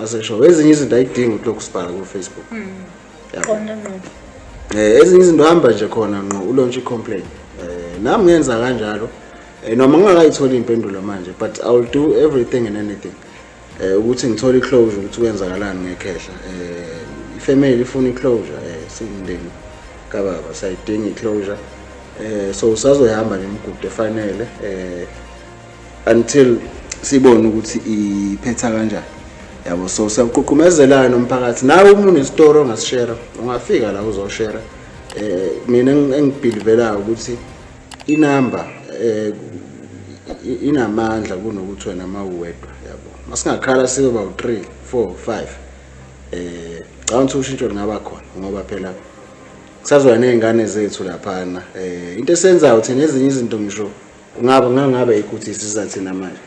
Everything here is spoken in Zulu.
asesho ezinye izinto ayidingi ukuthi sibhala ku Facebook. Khona no. Ezinye izinto hamba nje khona ngqo ulaunch i-complaint. Nami ngenza kanjalo. Noma ngingakayitholi impendulo manje, but I will do everything and anything. Ukuthi ngithole i-closure ukuthi kwenzakalani ngekhehla. Ifamily ifuna i-closure, singindeni kababa sayidinga i-closure. So sazoyihamba nemigudu efanele until sibone ukuthi iphetha kanjani. Yabo, so siyaququmezelana nomphakathi. Nawe uma unestory ongasishare, ungafika la uzoshare. Mina engibhilivela ukuthi inamba inamandla kunokuthi wena mawuwedwa, yabo. Masingakhala siba u3 4 5 cabantu ushintsho lingaba khona ngoba phela kusazoya nezingane zethu lapha into esenzayo thina ezinye izinto ngisho ngabe ukuthi isiza thina manje.